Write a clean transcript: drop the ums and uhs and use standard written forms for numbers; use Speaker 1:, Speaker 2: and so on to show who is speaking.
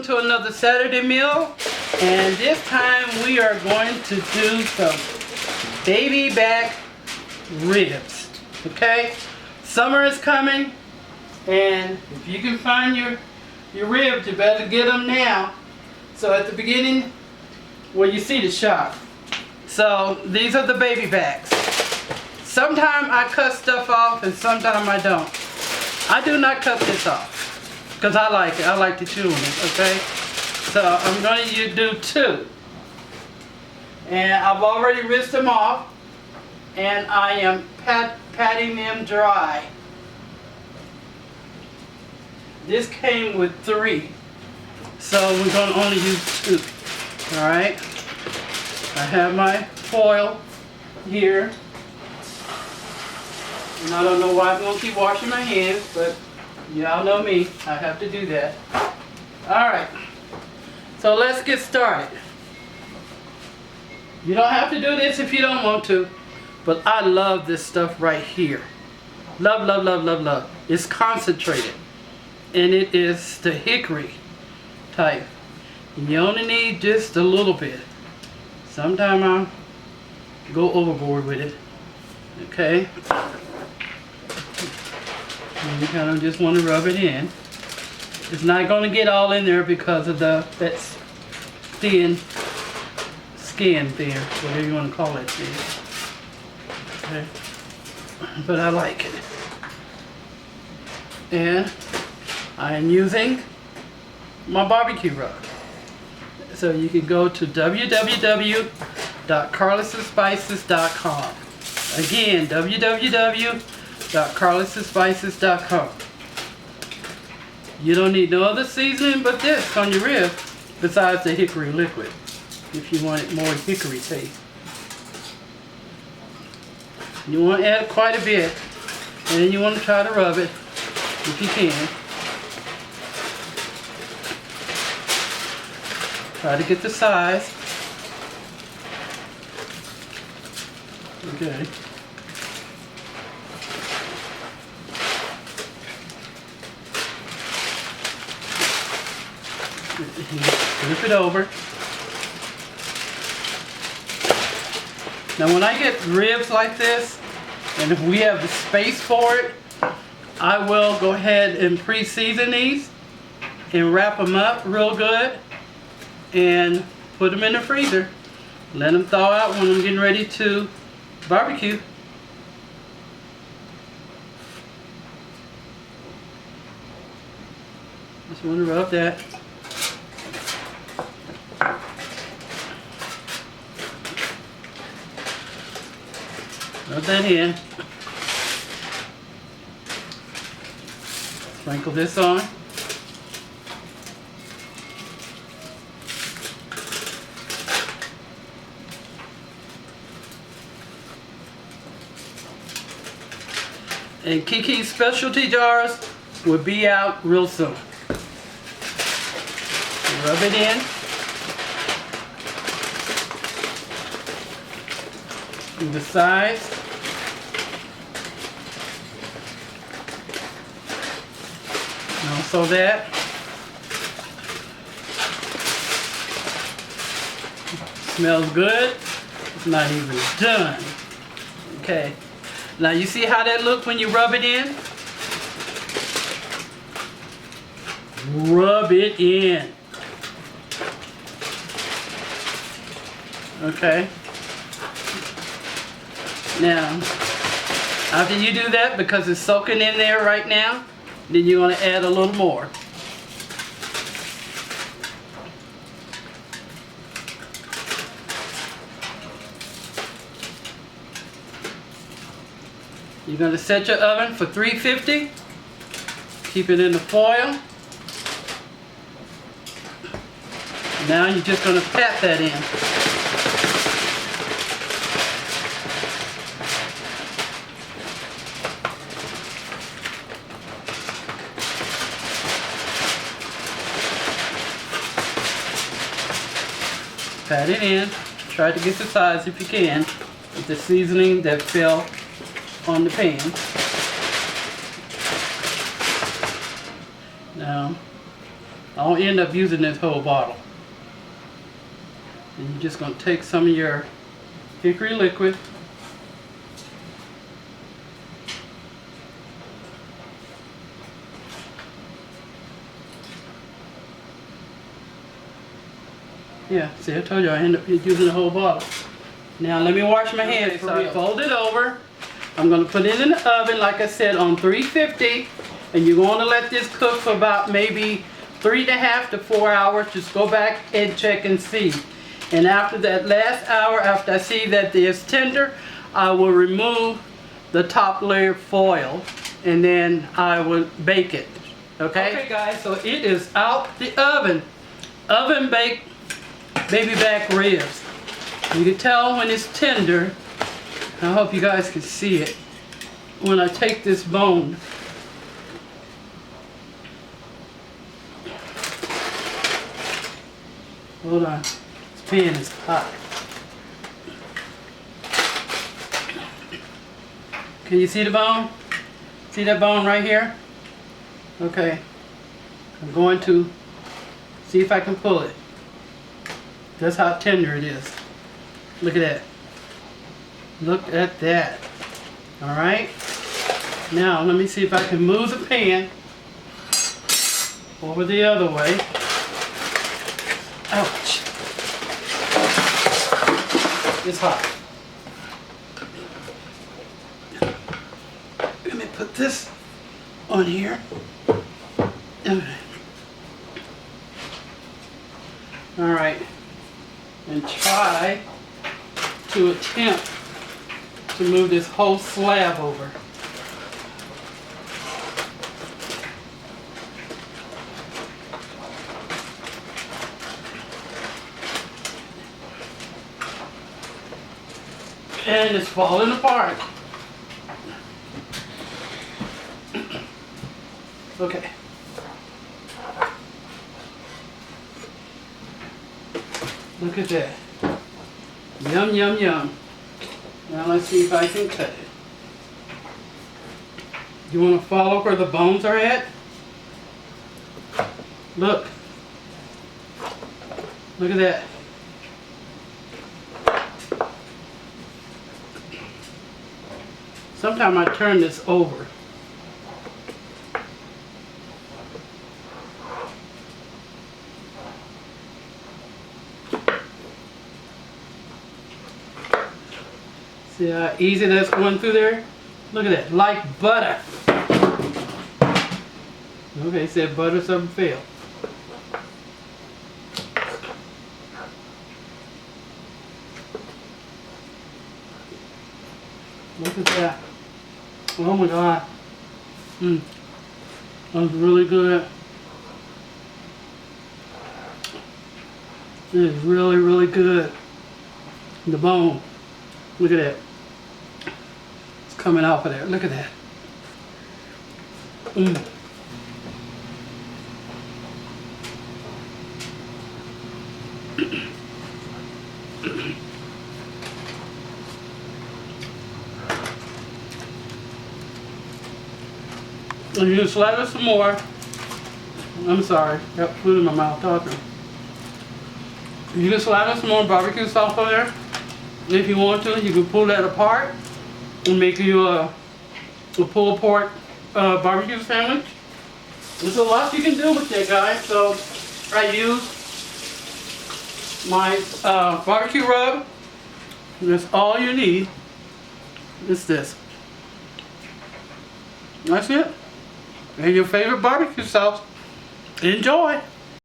Speaker 1: welcome to another Saturday meal. And this time we are going to do some baby back ribs. Okay? Summer is coming, and if you can find your ribs, you better get them now. So at the beginning, well, you see the shop. So these are the baby backs. Sometimes I cut stuff off and sometimes I don't. I do not cut this off because I like it. I like to chew on it, okay? So I'm going to do 2. And I've already rinsed them off, and I am patting them dry. This came with 3, so we're going to only use 2. All right? I have my foil here. And I don't know why I'm going to keep washing my hands, but y'all know me. I have to do that. Alright. So let's get started. You don't have to do this if you don't want to. But I love this stuff right here. Love, love, love, love, love. It's concentrated. And it is the hickory type. And you only need just a little bit. Sometimes I go overboard with it. Okay? And you kind of just want to rub it in. It's not going to get all in there because of that thin skin there, whatever you want to call it there. Okay. But I like it. And I am using my barbecue rub. So you can go to www.carlissspices.com. Again, www.carlissspices.com. You don't need no other seasoning but this on your rib besides the hickory liquid if you want it more hickory taste. You want to add quite a bit, and then you want to try to rub it if you can. Try to get the size. Okay. Flip it over. Now when I get ribs like this, and if we have the space for it, I will go ahead and pre-season these and wrap them up real good and put them in the freezer. Let them thaw out when I'm getting ready to barbecue. Just want to rub that. Rub that in. Sprinkle this on. And Kiki's specialty jars will be out real soon. Rub it in. Do the sides. And also that. Smells good. It's not even done. Okay. Now you see how that looks when you rub it in? Rub it in. Okay. Now, after you do that, because it's soaking in there right now, then you're going to add a little more. You're going to set your oven for 350. Keep it in the foil. Now you're just going to pat that in. Pat it in. Try to get the size if you can with the seasoning that fell on the pan. Now I'll end up using this whole bottle. And you're just going to take some of your hickory liquid. Yeah, see, I told you I end up using the whole bottle. Now let me wash my hands. So I fold it over. I'm going to put it in the oven, like I said, on 350. And you're going to let this cook for about maybe 3.5 to 4 hours. Just go back and check and see. And after that last hour, after I see that it's tender, I will remove the top layer foil. And then I will bake it. Okay guys, so it is out the oven. Oven baked baby back ribs. You can tell when it's tender. I hope you guys can see it. When I take this bone, hold on, this pan is hot. Can you see the bone? See that bone right here? Okay, I'm going to see if I can pull it. That's how tender it is. Look at that. Look at that. Alright. Now let me see if I can move the pan over the other way. Ouch. It's hot. Let me put this on here. Alright. And try to attempt to move this whole slab over. And it's falling apart. Okay. Look at that. Yum, yum, yum. Now let's see if I can cut it. You want to follow where the bones are at? Look. Look at that. Sometimes I turn this over. See how easy that's going through there? Look at that, like butter. Okay, said butter something failed. Look at that. Oh my God. That's really good. It is really, really good. The bone. Look at that. It's coming off of there. Look at that. And you can slather some more. I'm sorry, got food in my mouth talking. You can slather some more barbecue sauce on there. If you want to, you can pull that apart and make you a pulled pork barbecue sandwich. There's a lot you can do with that, guys. So I use my barbecue rub. That's all you need. It's this. That's it. And your favorite barbecue sauce. Enjoy.